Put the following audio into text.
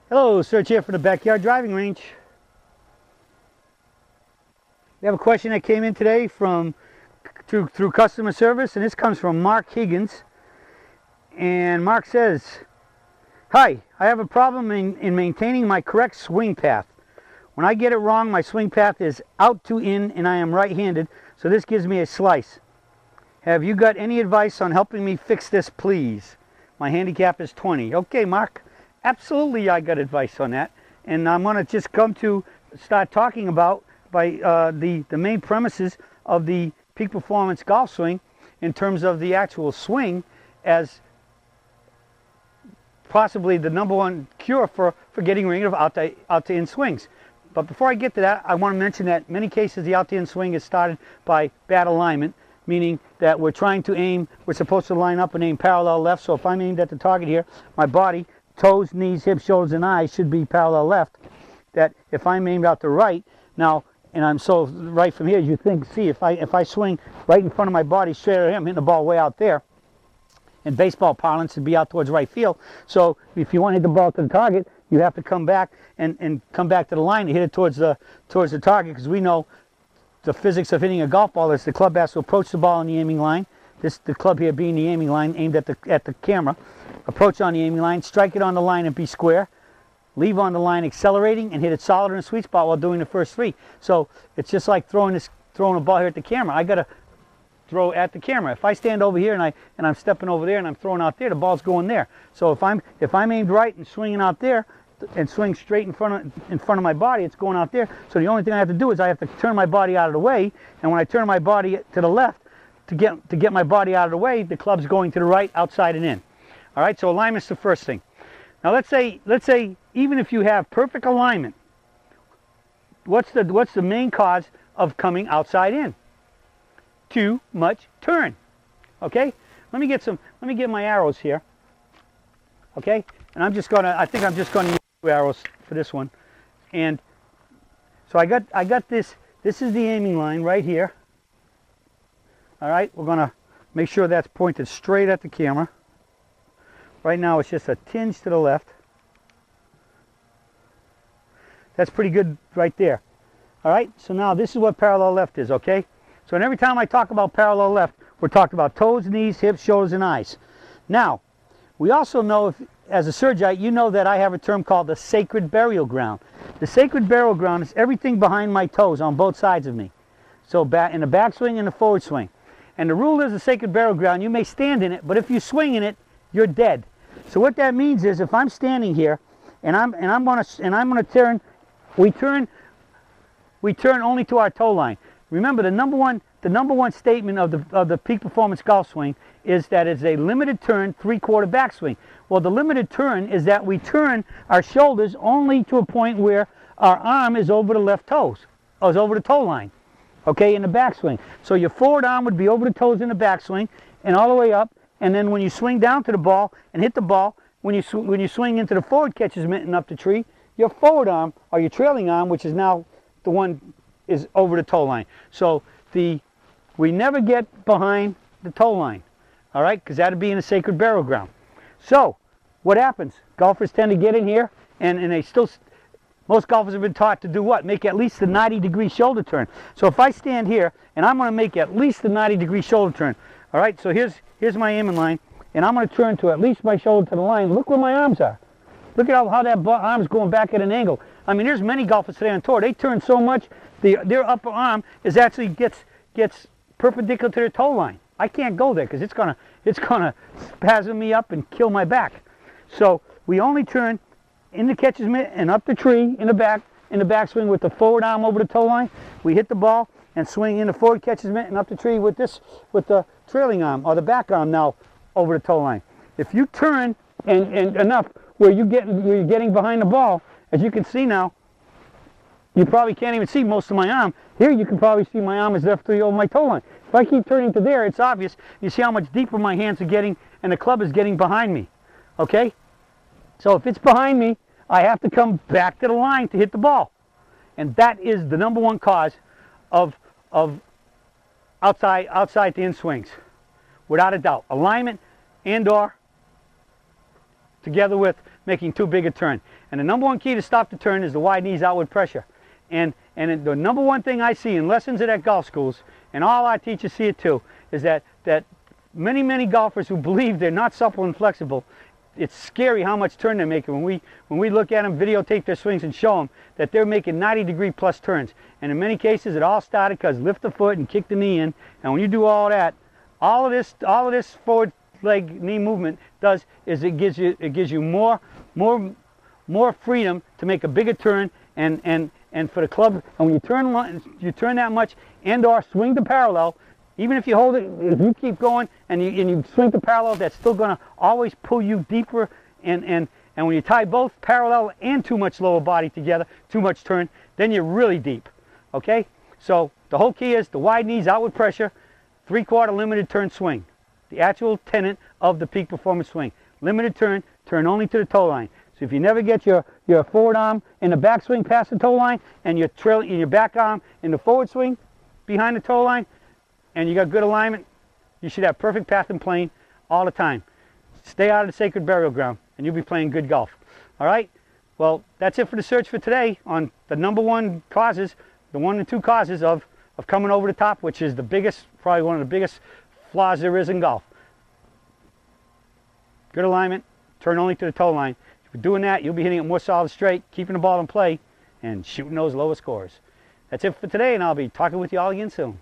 Hello, Serge here for the Backyard Driving Range. We have a question that came in today through customer service, and this comes from Mark Higgins. And Mark says, "Hi, I have a problem in maintaining my correct swing path. When I get it wrong, my swing path is out to in, and I am right-handed, so this gives me a slice. Have you got any advice on helping me fix this, please? My handicap is 20. Okay, Mark. Absolutely, I got advice on that, and I'm going to just start talking about the main premises of the Peak Performance golf swing in terms of the actual swing as possibly the number one cure for getting rid of out to in swings. But before I get to that, I want to mention that in many cases the out to in swing is started by bad alignment, meaning that we're supposed to line up and aim parallel left. So if I'm aimed at the target here, my body, toes, knees, hips, shoulders, and eyes should be parallel left. That if I'm aimed out to right, now, and I'm so right from here, as you see, if I swing right in front of my body straight at him, hitting the ball way out there, in baseball parlance, it'd be out towards right field. So if you want to hit the ball to the target, you have to come back and come back to the line and hit it towards the target, because we know the physics of hitting a golf ball is the club has to approach the ball on the aiming line. The club here being the aiming line aimed at the camera. Approach on the aiming line, strike it on the line and be square, leave on the line accelerating, and hit it solid in a sweet spot while doing the first three. So it's just like throwing a ball here at the camera. I got to throw at the camera. If I stand over here and I'm stepping over there and I'm throwing out there, the ball's going there. So if I'm aimed right and swinging out there and swing straight in front of my body, it's going out there. So the only thing I have to do is I have to turn my body out of the way, and when I turn my body to the left to get my body out of the way, the club's going to the right, outside and in. All right, so alignment's the first thing. Now let's say even if you have perfect alignment, what's the main cause of coming outside in? Too much turn. Okay? Let me get my arrows here. Okay? And I think I'm just gonna use 2 arrows for this one. And so I got this is the aiming line right here. All right, we're gonna make sure that's pointed straight at the camera. Right now it's just a tinge to the left. That's pretty good right there. All right, so now this is what parallel left is, okay? So and every time I talk about parallel left, we're talking about toes, knees, hips, shoulders, and eyes. Now, we also know, as a surgeite, you know that I have a term called the sacred burial ground. The sacred burial ground is everything behind my toes on both sides of me. So in the backswing and the forward swing. And the rule is the sacred burial ground, you may stand in it, but if you swing in it, you're dead. So what that means is if I'm standing here and I'm gonna turn, we turn only to our toe line. Remember, the number one statement of the Peak Performance golf swing is that it's a limited turn, 3/4 backswing. Well, the limited turn is that we turn our shoulders only to a point where our arm is over the left toes, or is over the toe line. Okay, in the backswing. So your forward arm would be over the toes in the backswing and all the way up. And then when you swing down to the ball and hit the ball, when you swing into the forward catcher's mitt and up the tree, your forward arm or your trailing arm, which is now the one, is over the toe line. So we never get behind the toe line, all right, because that'd be in a sacred burial ground. So what happens? Golfers tend to get in here, and most golfers have been taught to do what? Make at least a 90-degree shoulder turn. So if I stand here and I'm going to make at least a 90-degree shoulder turn, all right, so here's my aiming line, and I'm going to turn to at least my shoulder to the line. Look where my arms are. Look at how that arm's going back at an angle. I mean, there's many golfers today on tour. They turn so much, their upper arm gets perpendicular to their toe line. I can't go there because it's gonna spasm me up and kill my back. So we only turn in the catcher's mitt and up the tree in the backswing with the forward arm over the toe line. We hit the ball and swing in the forward catcher's mitt and up the tree with the trailing arm or the back arm now over the toe line. If you turn and enough where you're getting behind the ball, as you can see now, you probably can't even see most of my arm. Here you can probably see my arm is left over my toe line. If I keep turning to there, it's obvious. You see how much deeper my hands are getting and the club is getting behind me. Okay? So if it's behind me, I have to come back to the line to hit the ball. And that is the number one cause of outside the in swings. Without a doubt. Alignment and or together with making too big a turn. And the number one key to stop the turn is the wide knees, outward pressure. And the number one thing I see in lessons at golf schools, and all our teachers see it too, is that many golfers who believe they're not supple and flexible, it's scary how much turn they're making when we look at them, videotape their swings and show them that they're making 90-degree plus turns. And in many cases it all started because lift the foot and kick the knee in, and when you do all that, all of this forward leg knee movement does is it gives you more freedom to make a bigger turn and for the club. And when you turn that much and or swing the parallel, even if you hold it, if you keep going and you swing the parallel, that's still going to always pull you deeper. And when you tie both parallel and too much lower body together, too much turn, then you're really deep. Okay? So the whole key is the wide knees, outward pressure, 3/4 limited turn swing. The actual tenet of the peak performance swing. Limited turn, turn only to the toe line. So if you never get your forward arm in the backswing past the toe line and your back arm in the forward swing behind the toe line, and you got good alignment, you should have perfect path and plane all the time. Stay out of the sacred burial ground and you'll be playing good golf. All right? Well, that's it for the search for today on the number one causes, the 1 and 2 causes of coming over the top, which is the biggest, probably one of the biggest flaws there is in golf. Good alignment, turn only to the toe line. If you're doing that, you'll be hitting it more solid straight, keeping the ball in play, and shooting those lower scores. That's it for today, and I'll be talking with you all again soon.